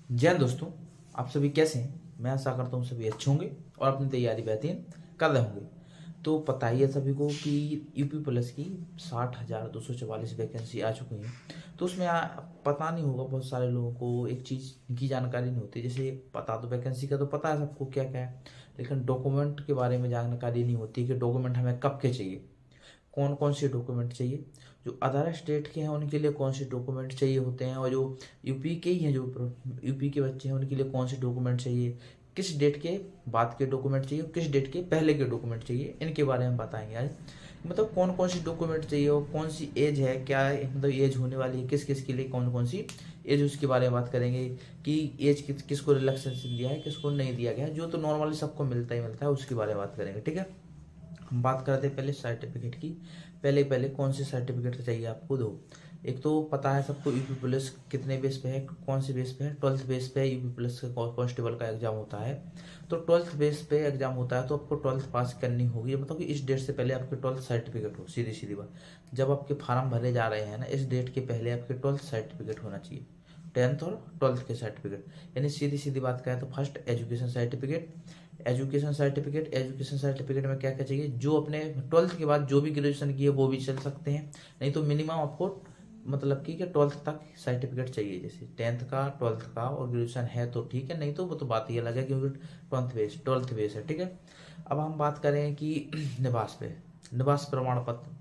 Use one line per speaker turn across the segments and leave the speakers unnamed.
जय हिंद दोस्तों, आप सभी कैसे हैं। मैं आशा करता हूँ सभी अच्छे होंगे और अपनी तैयारी बेहतरीन कर रहे होंगे। तो पता ही है सभी को कि यूपी पुलिस की 60,244 वैकेंसी आ चुकी हैं। तो उसमें पता नहीं होगा, बहुत सारे लोगों को एक चीज़ की जानकारी नहीं होती। जैसे पता तो वैकेंसी का तो पता है सबको क्या क्या है, लेकिन डॉक्यूमेंट के बारे में जानकारी नहीं होती कि डॉक्यूमेंट हमें कब के चाहिए, कौन कौन से डॉक्यूमेंट चाहिए। जो अदर स्टेट के हैं उनके लिए कौन से डॉक्यूमेंट चाहिए होते हैं, और जो यूपी के ही हैं, जो यूपी के बच्चे हैं उनके लिए कौन से डॉक्यूमेंट चाहिए, किस डेट के बाद के डॉक्यूमेंट चाहिए, किस डेट के पहले के डॉक्यूमेंट चाहिए, इनके बारे में बताएंगे आज। मतलब कौन कौन सी डॉक्यूमेंट चाहिए और कौन सी एज है, क्या मतलब एज होने वाली है, किस किस के लिए कौन कौन सी एज, उसके बारे में बात करेंगे कि एज किसको रिलैक्सेशन दिया है, किसको नहीं दिया गया है। जो तो नॉर्मली सबको मिलता ही मिलता है, उसके बारे में बात करेंगे। ठीक है, हम बात करते हैं पहले सर्टिफिकेट की। पहले पहले कौन से सर्टिफिकेट चाहिए आपको, दो। एक तो पता है सबको यूपी पुलिस कितने बेस पे है, कौन से बेस पे है, 12th बेस पे यूपी पुलिस का कांस्टेबल का एग्जाम होता है। तो 12th बेस पे एग्जाम होता है, तो आपको 12th पास करनी होगी। मतलब कि इस डेट से पहले आपके 12th सर्टिफिकेट हो, सीधी सीधी बात। जब आपके फार्म भरे जा रहे हैं ना, इस डेट के पहले आपके 12th सर्टिफिकेट होना चाहिए, 10th और 12th के सर्टिफिकेट। यानी सीधी सीधी बात करें तो first education certificate. Education certificate में क्या क्या चाहिए, जो अपने 12th के बाद जो भी ग्रेजुएशन किए वो भी चल सकते हैं, नहीं तो मिनिमम आपको मतलब कि 12th तक सर्टिफिकेट चाहिए। जैसे 10th का, 12th का और ग्रेजुएशन है तो ठीक है, नहीं तो वो तो बात ही अलग है, क्योंकि 12th बेस है। ठीक है, अब हम बात करें कि निवास पे, निवास प्रमाण पत्र,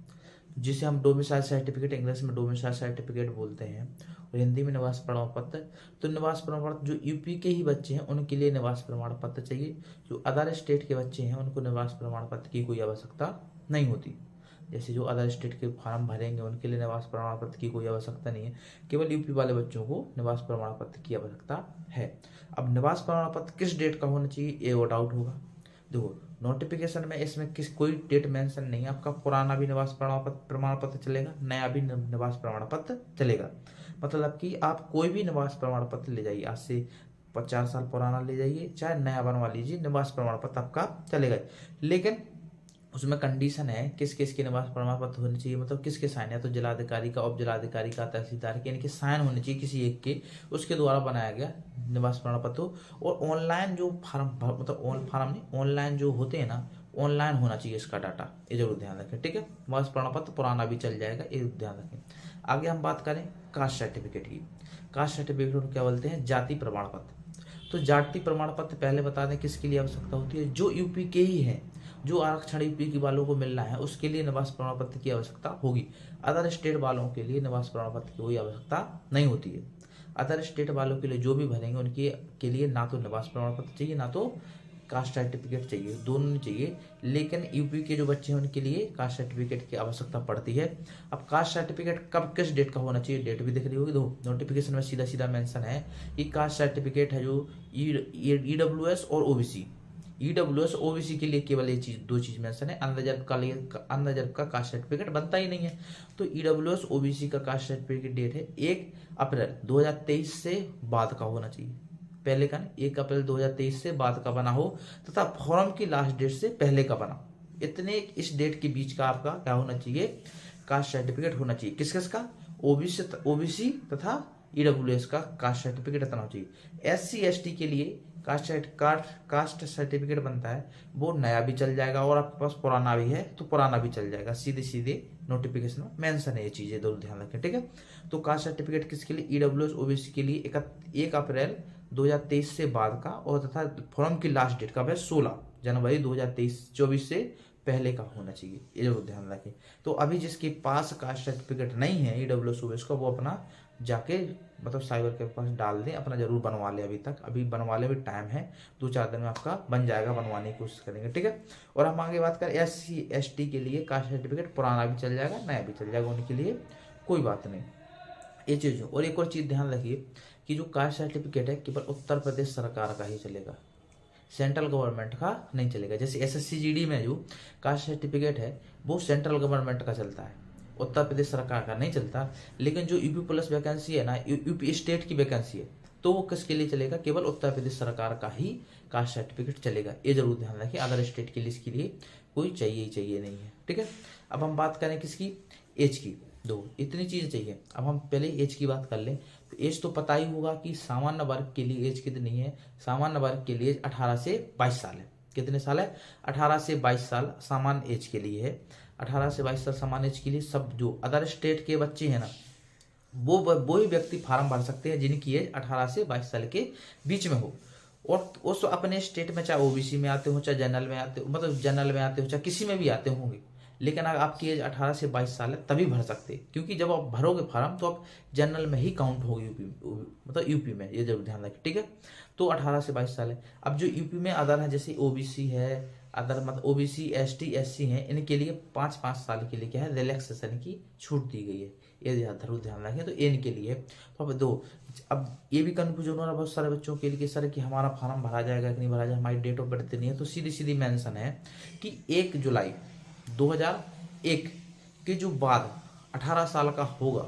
जिसे हम डोमिसाइल सर्टिफिकेट, इंग्लिश में डोमिसाइल सर्टिफिकेट बोलते हैं और हिंदी में निवास प्रमाण पत्र। तो निवास प्रमाण पत्र जो यूपी के ही बच्चे हैं उनके लिए निवास प्रमाण पत्र चाहिए। जो अदर स्टेट के बच्चे हैं उनको निवास प्रमाण पत्र की कोई आवश्यकता नहीं होती। जैसे जो अदर स्टेट के फॉर्म भरेंगे उनके लिए निवास प्रमाण पत्र की कोई आवश्यकता नहीं है, केवल यूपी वाले बच्चों को निवास प्रमाण पत्र की आवश्यकता है। अब निवास प्रमाण पत्र किस डेट का होना चाहिए, ये वो डाउट होगा। देखो, नोटिफिकेशन में इसमें किस कोई डेट मेंशन नहीं है। आपका पुराना भी निवास प्रमाण पत्र चलेगा, नया भी निवास प्रमाण पत्र चलेगा। मतलब कि आप कोई भी निवास प्रमाण पत्र ले जाइए, आज से 50 साल पुराना ले जाइए, चाहे नया बनवा लीजिए, निवास प्रमाण पत्र आपका चलेगा। लेकिन उसमें कंडीशन है किस किस के निवास प्रमाण पत्र होने चाहिए, मतलब किसके साइन है। तो जिलाधिकारी का, उप जिलाधिकारी का, तहसीलदार के, इनके साइन होने चाहिए किसी एक के, उसके द्वारा बनाया गया निवास प्रमाण पत्र। और ऑनलाइन जो फार्म, मतलब फार्म नहीं, ऑनलाइन जो होते हैं ना, ऑनलाइन होना चाहिए इसका डाटा, ये जरूर ध्यान रखें। ठीक है, निवास प्रमाण पत्र पुराना भी चल जाएगा, ये ध्यान रखें। आगे हम बात करें कास्ट सर्टिफिकेट की। कास्ट सर्टिफिकेट को क्या बोलते हैं, जाति प्रमाण पत्र। तो जाति प्रमाण पत्र पहले बता दें किसके लिए आवश्यकता होती है, जो यूपी के ही है, जो आरक्षण यूपी के वालों को मिलना है उसके लिए निवास प्रमाण पत्र की आवश्यकता होगी। अदर स्टेट वालों के लिए निवास प्रमाण पत्र की कोई आवश्यकता नहीं होती है। अदर स्टेट वालों के लिए जो भी भरेंगे उनके के लिए ना तो निवास प्रमाण पत्र चाहिए, ना तो कास्ट सर्टिफिकेट चाहिए, दोनों नहीं चाहिए। लेकिन यूपी के जो बच्चे हैं उनके लिए कास्ट सर्टिफिकेट की आवश्यकता पड़ती है। अब कास्ट सर्टिफिकेट कब किस डेट का होना चाहिए, डेट भी दिख रही होगी। दो नोटिफिकेशन में सीधा सीधा मेंशन है कि कास्ट सर्टिफिकेट है जो ईडब्ल्यूएस और ओबीसी, ईडब्ल्यूएस ओबीसी के लिए केवल ये चीज, दो चीज मेंशन है। अनरिजर्व का कास्ट सर्टिफिकेट बनता ही नहीं है। तो ईडब्ल्यूएस ओबीसी का कास्ट सर्टिफिकेट डेट है 1 अप्रैल 2023 से बाद का होना चाहिए। पहले का नहीं, 1 अप्रैल 2023 से बाद का बना हो, तथा फॉर्म की लास्ट डेट से पहले का बना, इतने इस डेट के बीच का आपका क्या होना चाहिए, कास्ट सर्टिफिकेट होना चाहिए। किस किस का, ओबीसी तथा ईडब्ल्यूएस का कास्ट सर्टिफिकेट इतना होना चाहिए। एससी एसटी के लिए कास्ट सर्टिफिकेट बनता है, वो नया भी चल जाएगा, और आपके पास पुराना भी है तो पुराना भी चल जाएगा। सीधे सीधे नोटिफिकेशन में मेंशन है ये चीजें, जरूर ध्यान रखें। ठीक है, तो कास्ट सर्टिफिकेट किसके लिए, ईडब्ल्यूएस ओबीसी के लिए 1 अप्रैल 2023 से बाद का, और तथा फॉर्म की लास्ट डेट कब है, 16 जनवरी 2024 से पहले का होना चाहिए, ये जरूर ध्यान रखें। तो अभी जिसके पास कास्ट सर्टिफिकेट नहीं है ईडब्ल्यूएस ओबीसी का, वो अपना जाके मतलब साइबर के पास डाल दें, अपना जरूर बनवा लें। अभी बनवा लें, अभी टाइम है, 2-4 दिन में आपका बन जाएगा, बनवाने की कोशिश करेंगे। ठीक है, और हम आगे बात करें एससी एसटी के लिए कास्ट सर्टिफिकेट पुराना भी चल जाएगा, नया भी चल जाएगा, उनके लिए कोई बात नहीं, ये चीज़। और एक और चीज़ ध्यान रखिए कि जो कास्ट सर्टिफिकेट है केवल उत्तर प्रदेश सरकार का ही चलेगा, सेंट्रल गवर्नमेंट का नहीं चलेगा। जैसे एसएससी में जो कास्ट सर्टिफिकेट है वो सेंट्रल गवर्नमेंट का चलता है, उत्तर प्रदेश सरकार का नहीं चलता। लेकिन जो यूपी प्लस वैकेंसी है ना, यूपी स्टेट की वैकेंसी है, तो वो किसके लिए चलेगा, केवल उत्तर प्रदेश सरकार का ही कास्ट सर्टिफिकेट चलेगा, ये जरूर ध्यान रखिए। अदर स्टेट के लिए इसके लिए कोई चाहिए ही चाहिए नहीं है। ठीक है, अब हम बात करें किसकी, एज की। दो, इतनी चीज़ें चाहिए। अब हम पहले एज की बात कर लें तो एज तो पता ही होगा कि सामान्य वर्ग के लिए एज कितनी है। सामान्य वर्ग के लिए 18 से 22 साल है। कितने साल है? 18 से 22 साल सामान्य एज के लिए है। 18 से 22 साल सामान्य एज के लिए सब जो अदर स्टेट के बच्चे हैं ना, वो ही व्यक्ति फार्म भर सकते हैं जिनकी एज 18 से 22 साल के बीच में हो। और उस अपने स्टेट में चाहे ओबीसी में आते हो, चाहे जनरल में आते हो, मतलब जनरल में आते हो, चाहे किसी में भी आते होंगे, लेकिन अगर आपकी एज 18 से 22 साल है तभी भर सकते हैं, क्योंकि जब आप भरोगे फार्म तो आप जनरल में ही काउंट होगी यूपी, मतलब यूपी में, ये जरूर ध्यान रखें, ठीक है। तो 18 से 22 साल है। अब जो यूपी में अदर है, जैसे ओबीसी है, अदर मतलब ओबीसी, एसटी, एससी हैं, इनके लिए 5-5 साल के लिए क्या है, रिलैक्सेशन की छूट दी गई है। ये जरूर ध्यान रखें। तो ये इनके लिए तो अब ये भी कंफ्यूजन हो रहा है बहुत सारे बच्चों के लिए कि सर कि हमारा फार्म भरा जाएगा कि नहीं भरा जाएगा, हमारी डेट ऑफ बर्थ नहीं है। तो सीधी सीधी मेंशन है कि 1 जुलाई 2001 के जो बाद 18 साल का होगा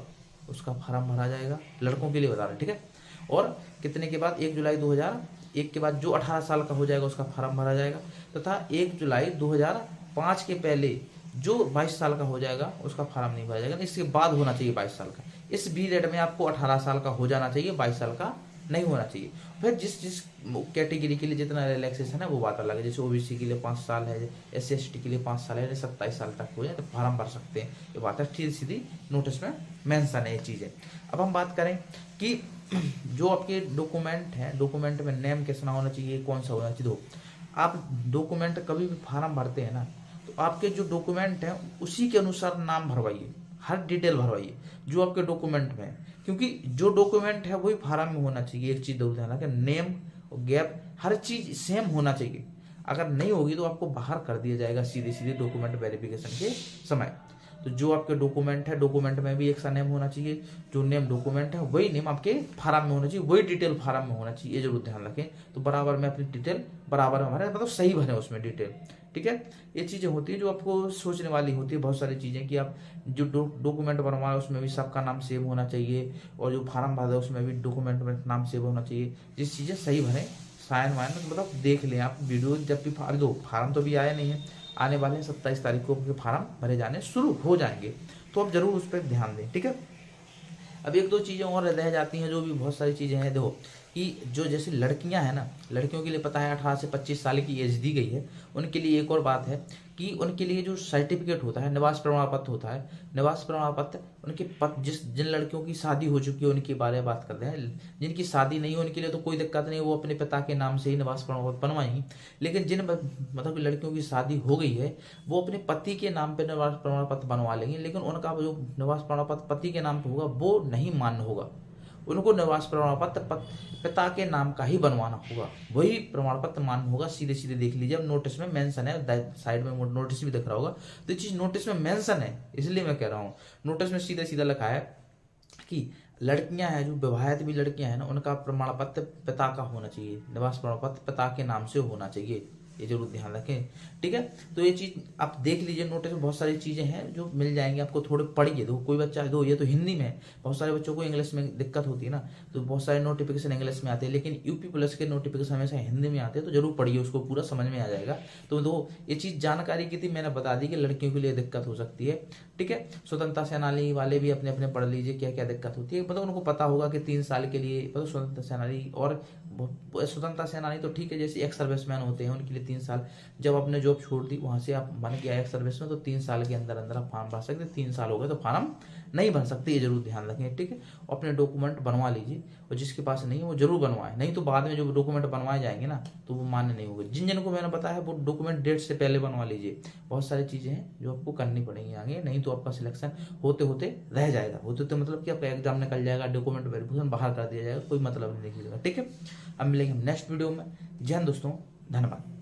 उसका फार्म भरा जाएगा। लड़कों के लिए बता रहे हैं, ठीक है। और कितने के बाद? 1 जुलाई 2001 के बाद जो 18 साल का हो जाएगा उसका फार्म भरा जाएगा, तथा 1 जुलाई 2005 के पहले जो 22 साल का हो जाएगा उसका फार्म नहीं भरा जाएगा। इसके बाद होना चाहिए 22 साल का। इस पीरियड में आपको 18 साल का हो जाना चाहिए, 22 साल का नहीं होना चाहिए। फिर जिस जिस कैटेगरी के लिए जितना रिलैक्सेशन है वो बात अलग है। जैसे ओबीसी के लिए 5 साल है, SC ST के लिए 5 साल है, 27 साल तक हो जाए तो फार्म भर सकते हैं। ये बात है, सीधी सीधी नोटिस में मेंशन है ये चीज़ें। अब हम बात करें कि जो आपके डॉक्यूमेंट हैं, डॉक्यूमेंट में नेम कैसा होना चाहिए, कौन सा होना चाहिए। आप डॉक्यूमेंट कभी भी फार्म भरते हैं ना, तो आपके जो डॉक्यूमेंट हैं उसी के अनुसार नाम भरवाइए, हर डिटेल भरवाइए जो आपके डॉक्यूमेंट में है, क्योंकि जो डॉक्यूमेंट है वही फार्म में होना चाहिए। एक चीज जरूर ध्यान रखें, नेम और गैप हर चीज सेम होना चाहिए। अगर नहीं होगी तो आपको बाहर कर दिया जाएगा सीधे सीधे डॉक्यूमेंट वेरिफिकेशन के समय। तो जो आपके डॉक्यूमेंट है, डॉक्यूमेंट में भी एक सा नेम होना चाहिए, जो नेम डॉक्यूमेंट है वही नेम आपके फार्म में होना चाहिए, वही डिटेल फार्म में होना चाहिए, ये जरूर ध्यान रखें। तो बराबर में अपनी डिटेल बराबर में भरें, मतलब सही भरें उसमें डिटेल, ठीक है। ये चीजें होती है जो आपको सोचने वाली होती है, बहुत सारी चीजें कि आप जो डॉक्यूमेंट बनवाए उसमें भी सबका नाम सेम होना चाहिए, और जो फार्म भरा उसमें भी डॉक्यूमेंट में नाम सेम होना चाहिए। जिस चीजें सही भरें, साइन वाइन मतलब देख लें आप वीडियो, जब भी फार्म तो भी आया नहीं है, आने वाले हैं 27 तारीख को आपके फार्म भरे जाने शुरू हो जाएंगे, तो आप जरूर उस पर ध्यान दें, ठीक है। अब 1-2 चीज़ें और रह जाती हैं, जो भी बहुत सारी चीज़ें हैं। देखो कि जो जैसे लड़कियां हैं ना, लड़कियों के लिए पता है 18 से 25 साल की एज दी गई है। उनके लिए एक और बात है कि उनके लिए जो सर्टिफिकेट होता है, निवास प्रमाण पत्र होता है, निवास प्रमाण पत्र उनके जिन लड़कियों की शादी हो चुकी है उनके बारे में बात करते हैं। जिनकी शादी नहीं हो उनके लिए तो कोई दिक्कत नहीं, वो अपने पिता के नाम से ही निवास प्रमाण पत्र बनवाएंगी। लेकिन जिन मतलब लड़कियों की शादी हो गई है वो अपने पति के नाम पर निवास प्रमाण पत्र बनवा लेंगे, लेकिन उनका जो निवास प्रमाण पत्र पति के नाम पर होगा वो नहीं मान्य होगा। उनको निवास प्रमाण पत्र पिता के नाम का ही बनवाना होगा, वही प्रमाण पत्र मान्य होगा। सीधे सीधे देख लीजिए, अब नोटिस में मेंशन है, साइड में नोटिस भी दिख रहा होगा, तो ये चीज नोटिस में मेंशन है, इसलिए मैं कह रहा हूँ। नोटिस में सीधा सीधा लिखा है कि लड़कियां हैं, जो विवाहित भी लड़कियां हैं ना, उनका प्रमाण पत्र पिता का होना चाहिए, निवास प्रमाण पत्र पिता के नाम से होना चाहिए, ये जरूर ध्यान रखें, ठीक है। तो ये चीज आप देख लीजिए, नोटिस में बहुत सारी चीजें हैं जो मिल जाएंगी आपको, थोड़े पढ़िए। दो कोई बच्चा दो, ये तो हिंदी में है, बहुत सारे बच्चों को इंग्लिश में दिक्कत होती है ना, तो बहुत सारे नोटिफिकेशन इंग्लिश में आते हैं, लेकिन यूपी प्लस के नोटिफिकेशन हमेशा हिंदी में आते हैं, तो जरूर पढ़िए, उसको पूरा समझ में आ जाएगा। तो दो ये चीज जानकारी की थी, मैंने बता दी कि लड़कियों के लिए दिक्कत हो सकती है, ठीक है। स्वतंत्रता सेनानी वाले भी अपने अपने पढ़ लीजिए क्या क्या दिक्कत होती है, मतलब उनको पता होगा कि 3 साल के लिए मतलब स्वतंत्रता सेनानी, और स्वतंत्रता सेनानी तो ठीक है, जैसे एक्स सर्विसमैन होते हैं उनके लिए 3 साल, जब आपने जॉब छोड़ दी वहां से आप बन गया एक्स सर्विस में, तो 3 साल के अंदर अंदर आप फॉर्म भर सकते, 3 साल हो गए तो फॉर्म नहीं भर सकते, ये जरूर ध्यान रखें, ठीक है। अपने डॉक्यूमेंट बनवा लीजिए, और जिसके पास नहीं है वो जरूर बनवाए, नहीं तो बाद में जो डॉक्यूमेंट बनवाए जाएंगे ना तो वो मान्य नहीं होंगे। जिन जिनको मैंने बताया वो डॉक्यूमेंट डेट से पहले बनवा लीजिए। बहुत सारी चीजें हैं जो आपको करनी पड़ेंगी आगे, नहीं तो आपका सिलेक्शन होते होते रह जाएगा, होते होते मतलब कि आपका एग्जाम निकल जाएगा, डॉक्यूमेंट वेरिफिकेशन बाहर कर दिया जाएगा, कोई मतलब नहीं निकलेगा, ठीक है। अब मिलेंगे हम नेक्स्ट वीडियो में। जय हिंद दोस्तों, धन्यवाद।